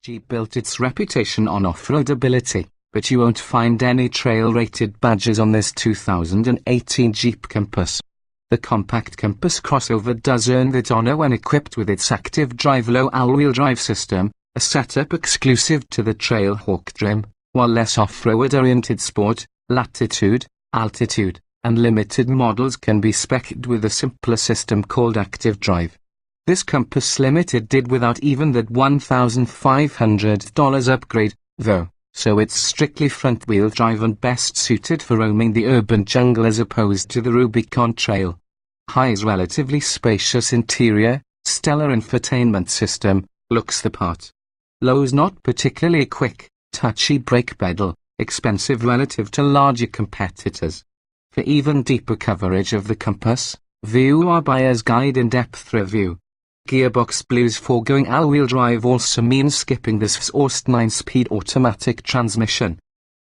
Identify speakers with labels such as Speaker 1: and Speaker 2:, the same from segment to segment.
Speaker 1: Jeep built its reputation on off-road ability, but you won't find any trail-rated badges on this 2018 Jeep Compass. The compact Compass crossover does earn that honor when equipped with its active drive low all-wheel drive system, a setup exclusive to the Trailhawk trim, while less off-road-oriented Sport, Latitude, Altitude, and Limited models can be spec'd with a simpler system called Active Drive. This Compass Limited did without even that $1,500 upgrade, though, so it's strictly front-wheel drive and best suited for roaming the urban jungle as opposed to the Rubicon Trail. High's relatively spacious interior, stellar infotainment system, looks the part. Low's not particularly a quick, touchy brake pedal, expensive relative to larger competitors. For even deeper coverage of the Compass, view our buyer's guide in-depth review. Gearbox Blue's foregoing all-wheel drive also means skipping this forced 9-speed automatic transmission.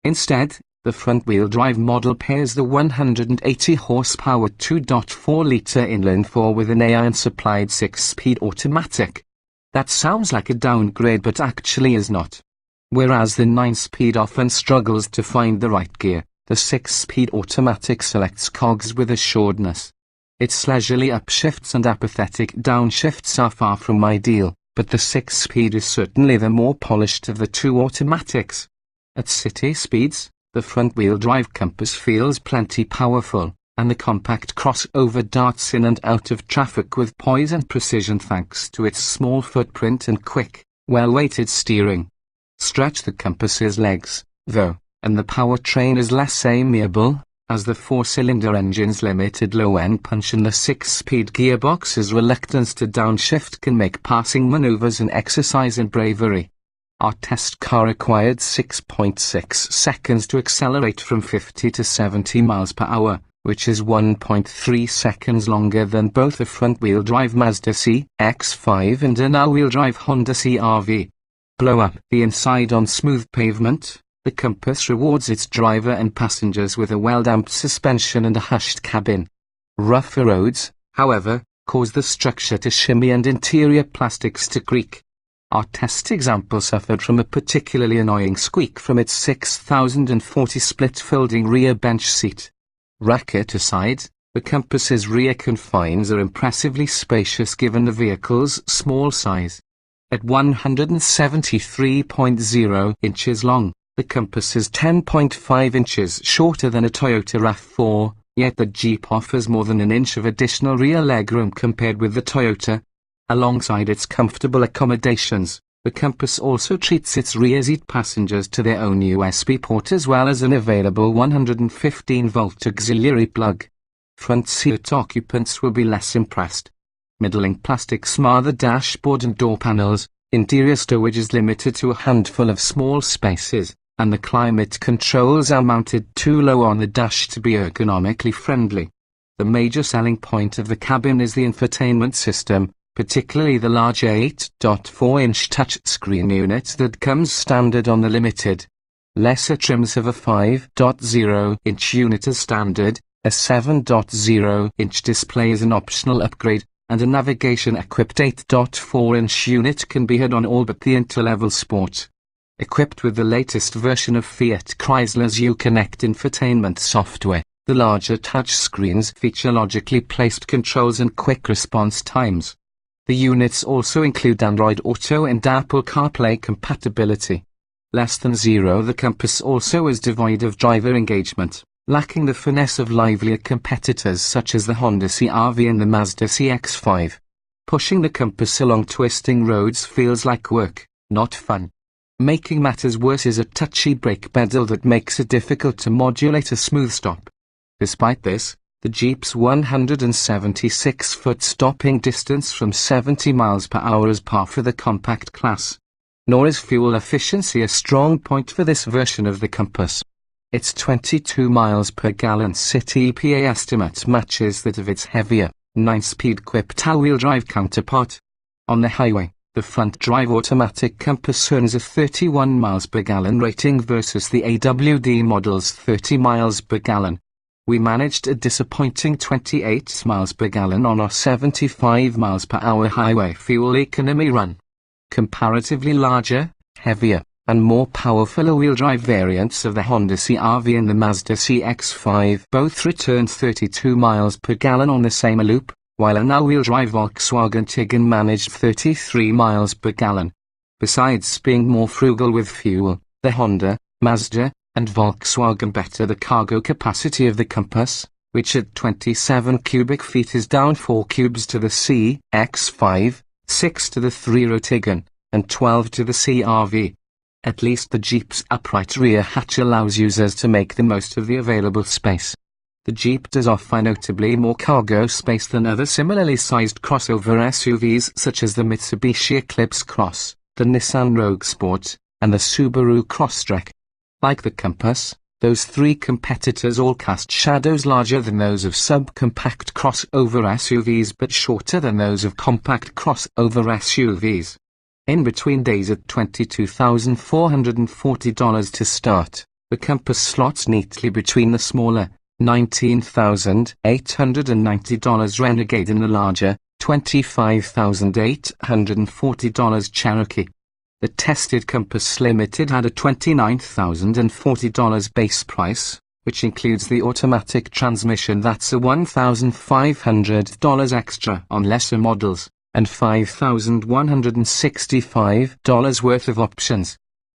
Speaker 1: Instead, the front-wheel drive model pairs the 180 horsepower 2.4-liter inline-4 with an AI-supplied 6-speed automatic. That sounds like a downgrade but actually is not. Whereas the 9-speed often struggles to find the right gear, the 6-speed automatic selects cogs with assuredness. Its leisurely upshifts and apathetic downshifts are far from ideal, but the 6-speed is certainly the more polished of the two automatics. At city speeds, the front-wheel drive Compass feels plenty powerful, and the compact crossover darts in and out of traffic with poise and precision thanks to its small footprint and quick, well-weighted steering. Stretch the Compass's legs, though, and the powertrain is less amiable, as the 4-cylinder engine's limited low-end punch and the 6-speed gearbox's reluctance to downshift can make passing maneuvers an exercise in bravery. Our test car required 6.6 seconds to accelerate from 50 to 70 miles per hour, which is 1.3 seconds longer than both a front-wheel drive Mazda CX-5 and an all-wheel drive Honda CR-V. Blow up the inside on smooth pavement. The Compass rewards its driver and passengers with a well-damped suspension and a hushed cabin. Rougher roads, however, cause the structure to shimmy and interior plastics to creak. Our test example suffered from a particularly annoying squeak from its 6040 split-folding rear bench seat. Racket aside, the Compass's rear confines are impressively spacious given the vehicle's small size. At 173.0 inches long, the Compass is 10.5 inches shorter than a Toyota RAV4, yet the Jeep offers more than an inch of additional rear legroom compared with the Toyota. Alongside its comfortable accommodations, the Compass also treats its rear seat passengers to their own USB port as well as an available 115-volt auxiliary plug. Front seat occupants will be less impressed. Middling plastics mar the dashboard and door panels, interior storage is limited to a handful of small spaces, and the climate controls are mounted too low on the dash to be ergonomically friendly. The major selling point of the cabin is the infotainment system, particularly the large 8.4-inch touchscreen unit that comes standard on the Limited. Lesser trims have a 5.0-inch unit as standard, a 7.0-inch display is an optional upgrade, and a navigation-equipped 8.4-inch unit can be had on all but the entry-level Sport. Equipped with the latest version of Fiat Chrysler's Uconnect infotainment software, the larger touchscreens feature logically placed controls and quick response times. The units also include Android Auto and Apple CarPlay compatibility. Less than zero, the Compass also is devoid of driver engagement, lacking the finesse of livelier competitors such as the Honda CR-V and the Mazda CX-5. Pushing the Compass along twisting roads feels like work, not fun. Making matters worse is a touchy brake pedal that makes it difficult to modulate a smooth stop. Despite this, the Jeep's 176-foot stopping distance from 70 miles per hour is par for the compact class. Nor is fuel efficiency a strong point for this version of the Compass. Its 22 miles per gallon city EPA estimate matches that of its heavier, 9-speed equipped all-wheel drive counterpart. On the highway, the front-drive automatic Compass earns a 31 miles per gallon rating versus the AWD model's 30 miles per gallon. We managed a disappointing 28 miles per gallon on our 75 miles per hour highway fuel economy run. Comparatively larger, Heavier and more powerful all-wheel drive variants of the Honda CR-V and the Mazda CX-5 both return 32 miles per gallon on the same loop, while an all-wheel drive Volkswagen Tiguan managed 33 miles per gallon. Besides being more frugal with fuel, the Honda, Mazda, and Volkswagen better the cargo capacity of the Compass, which at 27 cubic feet is down 4 cubes to the CX-5, 6 to the 3-row Tiguan, and 12 to the CR-V. At least the Jeep's upright rear hatch allows users to make the most of the available space. The Jeep does offer notably more cargo space than other similarly sized crossover SUVs such as the Mitsubishi Eclipse Cross, the Nissan Rogue Sport, and the Subaru Crosstrek. Like the Compass, those three competitors all cast shadows larger than those of subcompact crossover SUVs but shorter than those of compact crossover SUVs. In between days at $22,440 to start, the Compass slots neatly between the smaller, $19,890 Renegade and the larger, $25,840 Cherokee. The tested Compass Limited had a $29,040 base price, which includes the automatic transmission that's a $1,500 extra on lesser models, and $5,165 worth of options.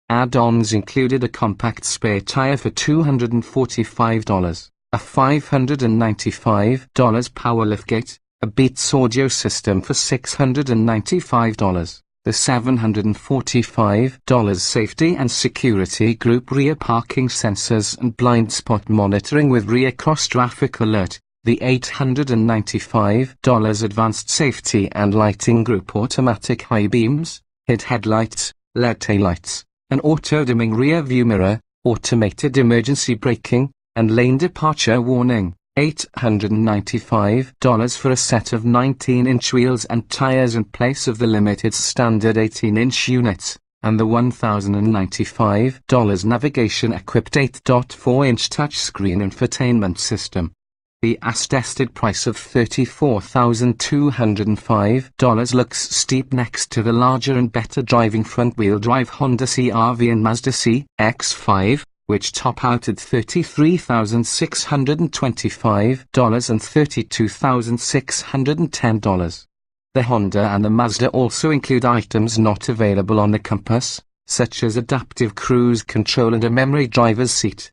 Speaker 1: Add-ons included a compact spare tire for $245, a $595 power liftgate, a Beats audio system for $695, the $745 safety and security group rear parking sensors and blind spot monitoring with rear cross traffic alert, the $895 advanced safety and lighting group automatic high beams, HID headlights, LED taillights, an auto-dimming rear view mirror, automated emergency braking, and lane departure warning. $895 for a set of 19-inch wheels and tires in place of the Limited's standard 18-inch units, and the $1,095 navigation-equipped 8.4-inch touchscreen infotainment system. The as-tested price of $34,205 looks steep next to the larger and better driving front-wheel drive Honda CR-V and Mazda CX-5, which top out at $33,625 and $32,610. The Honda and the Mazda also include items not available on the Compass, such as adaptive cruise control and a memory driver's seat.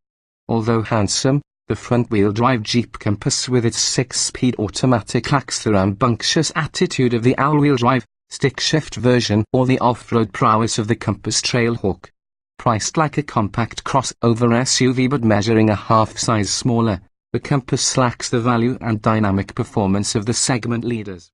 Speaker 1: Although handsome, the front-wheel drive Jeep Compass with its 6-speed automatic lacks the rambunctious attitude of the all-wheel drive, stick-shift version or the off-road prowess of the Compass Trailhawk. Priced like a compact crossover SUV but measuring a half-size smaller, the Compass lacks the value and dynamic performance of the segment leaders.